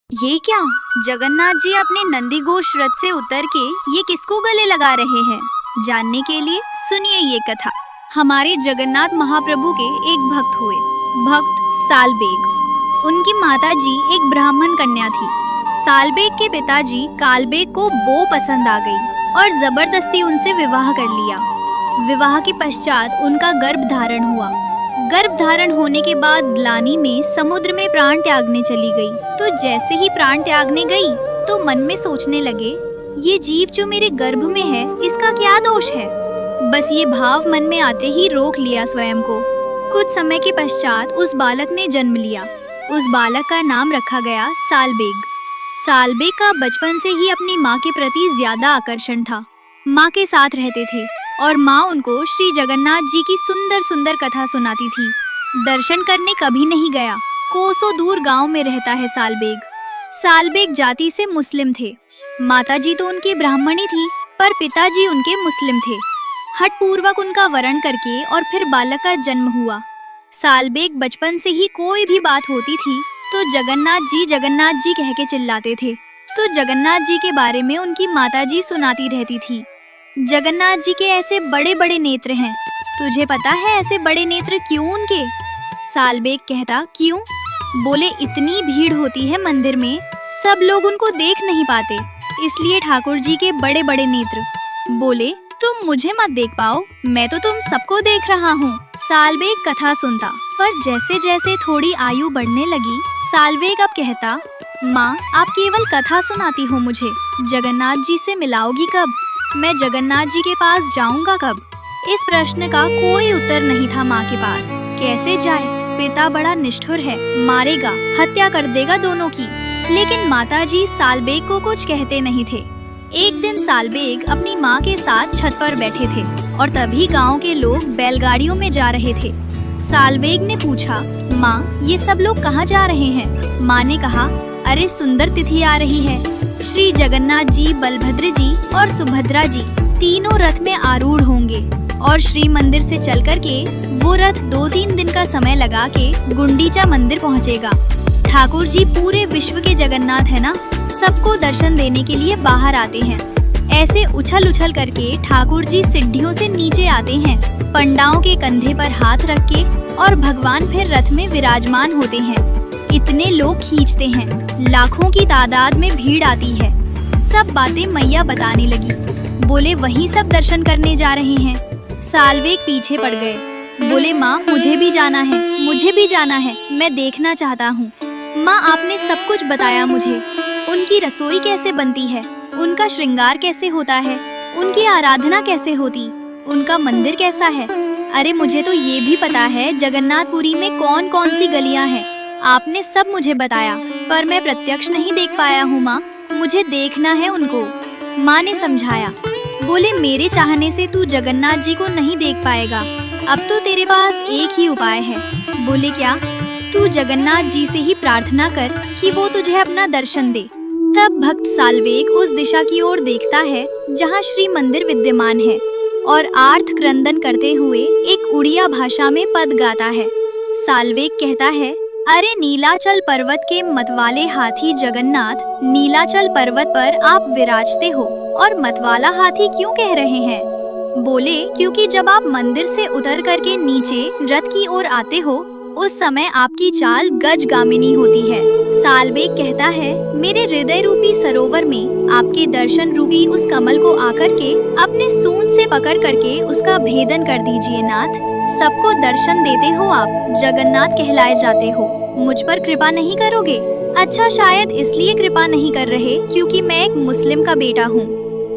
ये क्या? जगन्नाथ जी अपने नंदीघोष रथ से उतर के ये किसको गले लगा रहे हैं? जानने के लिए सुनिए ये कथा। हमारे जगन्नाथ महाप्रभु के एक भक्त हुए, भक्त सालबेग। उनकी माताजी एक ब्राह्मण कन्या थी। सालबेग के पिताजी कालबेग को वो पसंद आ गई और जबरदस्ती उनसे विवाह कर लिया। विवाह के पश्चात उनका गर्भ धारण हुआ। गर्भ धारण होने के बाद ग्लानि में समुद्र में प्राण त्यागने चली गई। तो जैसे ही प्राण त्यागने गई तो मन में सोचने लगे, ये जीव जो मेरे गर्भ में है इसका क्या दोष है। बस ये भाव मन में आते ही रोक लिया स्वयं को। कुछ समय के पश्चात उस बालक ने जन्म लिया। उस बालक का नाम रखा गया सालबेग। सालबेग का बचपन से ही अपनी माँ के प्रति ज्यादा आकर्षण था। माँ के साथ रहते थे और माँ उनको श्री जगन्नाथ जी की सुंदर सुंदर कथा सुनाती थी। दर्शन करने कभी नहीं गया। कोसों दूर गांव में रहता है सालबेग। सालबेग जाति से मुस्लिम थे। माताजी तो उनकी ब्राह्मणी थी, पर पिताजी उनके मुस्लिम थे। हठपूर्वक उनका वरण करके और फिर बालक का जन्म हुआ। सालबेग बचपन से ही कोई भी बात होती थी तो जगन्नाथ जी कह के चिल्लाते थे। तो जगन्नाथ जी के बारे में उनकी माताजी सुनाती रहती थी। जगन्नाथ जी के ऐसे बड़े बड़े नेत्र हैं, तुझे पता है ऐसे बड़े नेत्र क्यों उनके? सालबेग कहता, क्यों? बोले, इतनी भीड़ होती है मंदिर में, सब लोग उनको देख नहीं पाते, इसलिए ठाकुर जी के बड़े बड़े नेत्र। बोले, तुम मुझे मत देख पाओ, मैं तो तुम सबको देख रहा हूँ। सालबेग कथा सुनता, पर जैसे जैसे थोड़ी आयु बढ़ने लगी, सालबेग अब कहता, माँ आप केवल कथा सुनाती हो मुझे, जगन्नाथ जी से मिलाओगी कब? मैं जगन्नाथ जी के पास जाऊंगा कब? इस प्रश्न का कोई उत्तर नहीं था माँ के पास। कैसे जाए? पिता बड़ा निष्ठुर है, मारेगा, हत्या कर देगा दोनों की। लेकिन माताजी सालबेग को कुछ कहते नहीं थे। एक दिन सालबेग अपनी माँ के साथ छत पर बैठे थे और तभी गांव के लोग बैलगाड़ियों में जा रहे थे। सालबेग ने पूछा, माँ ये सब लोग कहाँ जा रहे हैं? माँ ने कहा, अरे सुंदर तिथि आ रही है। श्री जगन्नाथ जी, बलभद्र जी और सुभद्रा जी तीनों रथ में आरूढ़ होंगे और श्री मंदिर से चल कर के वो रथ 2-3 दिन का समय लगा के गुंडीचा मंदिर पहुँचेगा। ठाकुर जी पूरे विश्व के जगन्नाथ है ना, सबको दर्शन देने के लिए बाहर आते हैं। ऐसे उछल उछल करके ठाकुर जी सीढ़ियों से नीचे आते हैं, पंडाओं के कंधे पर हाथ रख के, और भगवान फिर रथ में विराजमान होते हैं। इतने लोग खींचते हैं, लाखों की तादाद में भीड़ आती है। सब बातें मैया बताने लगी। बोले, वहीं सब दर्शन करने जा रहे हैं। सालबेग पीछे पड़ गए। बोले, माँ मुझे भी जाना है, मुझे भी जाना है, मैं देखना चाहता हूँ। माँ आपने सब कुछ बताया मुझे, उनकी रसोई कैसे बनती है, उनका श्रृंगार कैसे होता है, उनकी आराधना कैसे होती, उनका मंदिर कैसा है। अरे मुझे तो ये भी पता है जगन्नाथपुरी में कौन कौन सी गलियाँ हैं, आपने सब मुझे बताया, पर मैं प्रत्यक्ष नहीं देख पाया हूँ माँ, मुझे देखना है उनको। माँ ने समझाया। बोले, मेरे चाहने से तू जगन्नाथ जी को नहीं देख पाएगा, अब तो तेरे पास एक ही उपाय है। बोले, क्या? तू जगन्नाथ जी से ही प्रार्थना कर कि वो तुझे अपना दर्शन दे। तब भक्त सालबेग उस दिशा की ओर देखता है जहाँ श्री मंदिर विद्यमान है और आर्त क्रंदन करते हुए एक उड़िया भाषा में पद गाता है। सालबेग कहता है, अरे नीलाचल पर्वत के मतवाले हाथी जगन्नाथ, नीलाचल पर्वत पर आप विराजते हो और मतवाला हाथी क्यों कह रहे हैं? बोले, क्योंकि जब आप मंदिर से उतर करके नीचे रथ की ओर आते हो उस समय आपकी चाल गजगामिनी होती है। सालबेग कहता है, मेरे हृदय रूपी सरोवर में आपके दर्शन रूपी उस कमल को आकर के अपने सूंड से पकड़ करके उसका भेदन कर दीजिए नाथ। सबको दर्शन देते हो आप, जगन्नाथ कहलाए जाते हो, मुझ पर कृपा नहीं करोगे? अच्छा, शायद इसलिए कृपा नहीं कर रहे क्योंकि मैं एक मुस्लिम का बेटा हूँ।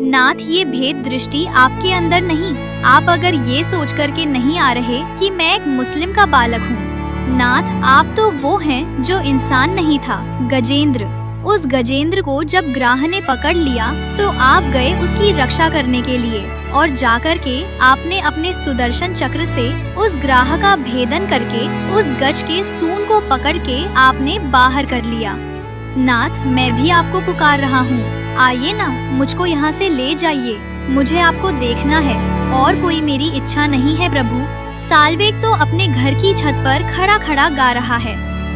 नाथ, ये भेद दृष्टि आपके अंदर नहीं। आप अगर ये सोच करके नहीं आ रहे कि मैं एक मुस्लिम का बालक हूँ। नाथ, आप तो वो हैं जो इंसान नहीं था, गजेंद्र। उस गजेंद्र को जब ग्राह ने पकड़ लिया तो आप गए उसकी रक्षा करने के लिए और जाकर के आपने अपने सुदर्शन चक्र से उस ग्राह का भेदन करके उस गज के सूंड को पकड़ के आपने बाहर कर लिया। नाथ, मैं भी आपको पुकार रहा हूँ, आइए ना, मुझको यहाँ से ले जाइए, मुझे आपको देखना है, और कोई मेरी इच्छा नहीं है प्रभु। सालबेग तो अपने घर की छत पर खड़ा खड़ा गा रहा है।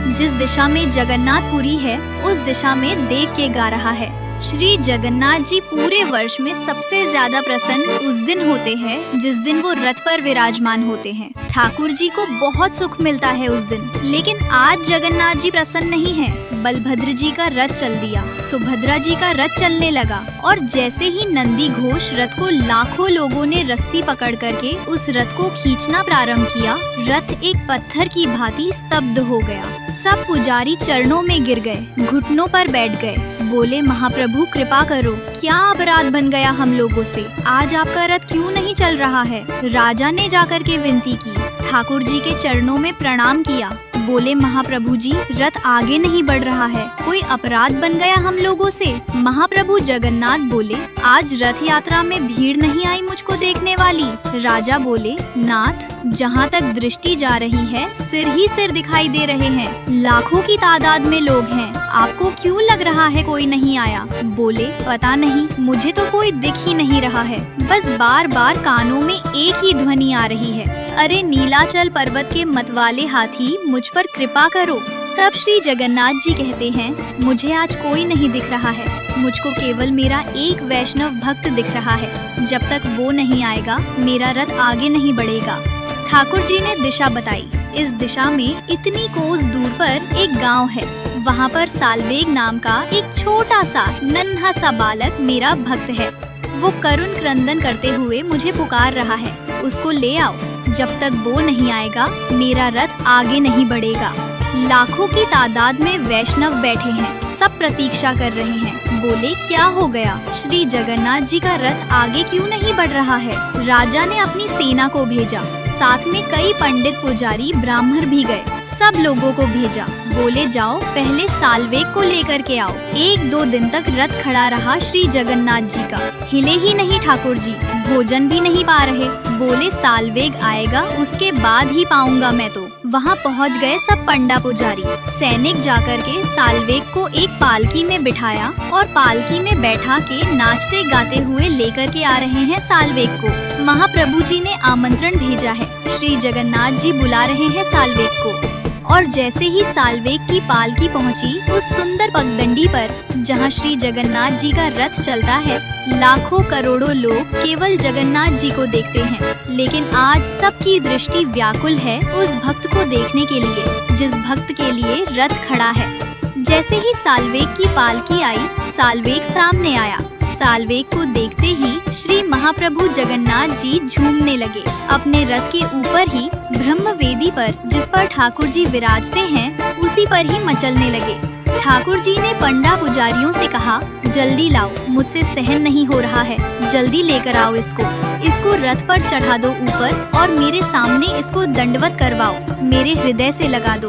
जिस दिशा में जगन्नाथपुरी है उस दिशा में देख के गा रहा है। श्री जगन्नाथ जी पूरे वर्ष में सबसे ज्यादा प्रसन्न उस दिन होते हैं जिस दिन वो रथ पर विराजमान होते हैं। ठाकुर जी को बहुत सुख मिलता है उस दिन। लेकिन आज जगन्नाथ जी प्रसन्न नहीं हैं। बलभद्र जी का रथ चल दिया, सुभद्रा जी का रथ चलने लगा और जैसे ही नंदी घोष रथ को लाखों लोगों ने रस्सी पकड़ करके उस रथ को खींचना प्रारंभ किया, रथ एक पत्थर की भांति स्तब्ध हो गया। सब पुजारी चरणों में गिर गए, घुटनों पर बैठ गए, बोले महाप्रभु कृपा करो, क्या अपराध बन गया हम लोगों से? आज आपका रथ क्यों नहीं चल रहा है? राजा ने जाकर के विनती की, ठाकुर जी के चरणों में प्रणाम किया, बोले महाप्रभु जी रथ आगे नहीं बढ़ रहा है, कोई अपराध बन गया हम लोगों से? महाप्रभु जगन्नाथ बोले आज रथ यात्रा में भीड़ नहीं आई मुझको देखने वाली? राजा बोले नाथ, जहाँ तक दृष्टि जा रही है सिर ही सिर दिखाई दे रहे हैं, लाखों की तादाद में लोग हैं, आपको क्यों लग रहा है कोई नहीं आया? बोले पता नहीं, मुझे तो कोई दिख ही नहीं रहा है, बस बार बार कानों में एक ही ध्वनि आ रही है, अरे नीलाचल पर्वत के मतवाले हाथी मुझ पर कृपा करो। तब श्री जगन्नाथ जी कहते हैं मुझे आज कोई नहीं दिख रहा है, मुझको केवल मेरा एक वैष्णव भक्त दिख रहा है, जब तक वो नहीं आएगा मेरा रथ आगे नहीं बढ़ेगा। ठाकुर जी ने दिशा बताई, इस दिशा में इतनी कोस दूर पर एक गांव है, वहाँ पर सालवेग नाम का एक छोटा सा नन्हा सा बालक मेरा भक्त है, वो करुण क्रंदन करते हुए मुझे पुकार रहा है, उसको ले आओ, जब तक वो नहीं आएगा मेरा रथ आगे नहीं बढ़ेगा। लाखों की तादाद में वैष्णव बैठे हैं, सब प्रतीक्षा कर रहे हैं। बोले क्या हो गया? श्री जगन्नाथ जी का रथ आगे क्यों नहीं बढ़ रहा है? राजा ने अपनी सेना को भेजा, साथ में कई पंडित पुजारी ब्राह्मण भी गए, सब लोगों को भेजा, बोले जाओ पहले सालवेग को लेकर के आओ। 1-2 दिन तक रथ खड़ा रहा श्री जगन्नाथ जी का, हिले ही नहीं ठाकुर जी, भोजन भी नहीं पा रहे, बोले सालवेग आएगा उसके बाद ही पाऊंगा मैं तो। वहाँ पहुँच गए सब पंडा पुजारी, सैनिक जाकर के सालवेग को एक पालकी में बिठाया और पालकी में बैठा के नाचते गाते हुए लेकर के आ रहे हैं सालवेग को। महाप्रभु जी ने आमंत्रण भेजा है, श्री जगन्नाथ जी बुला रहे हैं सालवेग को। और जैसे ही सालवेग की पालकी पहुंची उस सुंदर पगडंडी पर जहां श्री जगन्नाथ जी का रथ चलता है, लाखों करोड़ों लोग केवल जगन्नाथ जी को देखते हैं, लेकिन आज सबकी दृष्टि व्याकुल है उस भक्त को देखने के लिए जिस भक्त के लिए रथ खड़ा है। जैसे ही सालवेग की पालकी आई, सालवेग सामने आया, सालवेग को देखते ही श्री महाप्रभु जगन्नाथ जी झूमने लगे, अपने रथ के ऊपर ही ब्रह्म वेदी पर जिस पर ठाकुर जी विराजते हैं उसी पर ही मचलने लगे। ठाकुर जी ने पंडा पुजारियों से कहा जल्दी लाओ, मुझसे सहन नहीं हो रहा है, जल्दी लेकर आओ इसको रथ पर चढ़ा दो ऊपर और मेरे सामने इसको दंडवत करवाओ, मेरे हृदय से लगा दो।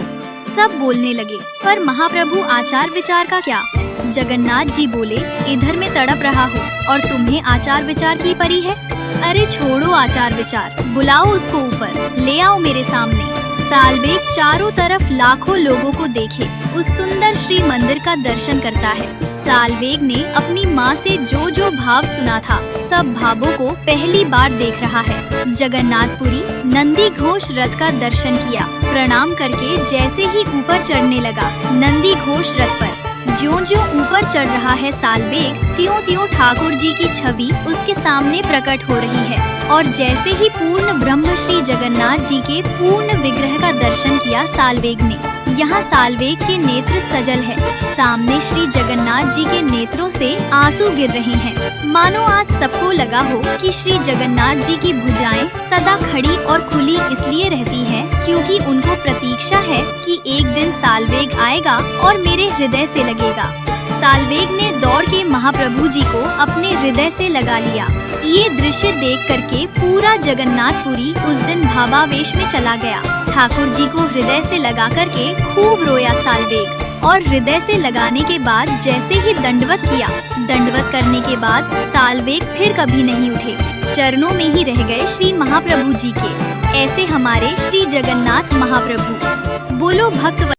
सब बोलने लगे, पर महाप्रभु आचार विचार का क्या? जगन्नाथ जी बोले इधर मैं तड़प रहा हूँ और तुम्हें आचार विचार की परी है? अरे छोड़ो आचार विचार, बुलाओ उसको ऊपर, ले आओ मेरे सामने। सालवेग चारों तरफ लाखों लोगों को देखे उस सुंदर श्री मंदिर का दर्शन करता है। सालवेग ने अपनी माँ से जो जो भाव सुना था सब भावों को पहली बार देख रहा है। जगन्नाथपुरी नंदी घोष रथ का दर्शन किया, प्रणाम करके जैसे ही ऊपर चढ़ने लगा नंदी घोष रथ पर, ज्यों-ज्यों ऊपर चढ़ रहा है सालवेग, त्यों-त्यों ठाकुर जी की छवि उसके सामने प्रकट हो रही है। और जैसे ही पूर्ण ब्रह्म श्री जगन्नाथ जी के पूर्ण विग्रह का दर्शन किया सालवेग ने, यहाँ सालवेग के नेत्र सजल है, सामने श्री जगन्नाथ जी के नेत्रों से आंसू गिर रहे हैं। मानो आज सबको लगा हो कि श्री जगन्नाथ जी की भुजाएं सदा खड़ी और खुली इसलिए रहती हैं क्योंकि उनको प्रतीक्षा है कि एक दिन सालवेग आएगा और मेरे हृदय से लगेगा। सालवेग ने दौड़ के महाप्रभु जी को अपने हृदय से लगा लिया। ये दृश्य देख करके पूरा जगन्नाथपुरी उस दिन भावावेश में चला गया। ठाकुर जी को हृदय से लगा करके खूब रोया सालवेग, और हृदय से लगाने के बाद जैसे ही दंडवत किया, दंडवत करने के बाद सालवेग फिर कभी नहीं उठे, चरणों में ही रह गए श्री महाप्रभु जी के। ऐसे हमारे श्री जगन्नाथ महाप्रभु। बोलो भक्त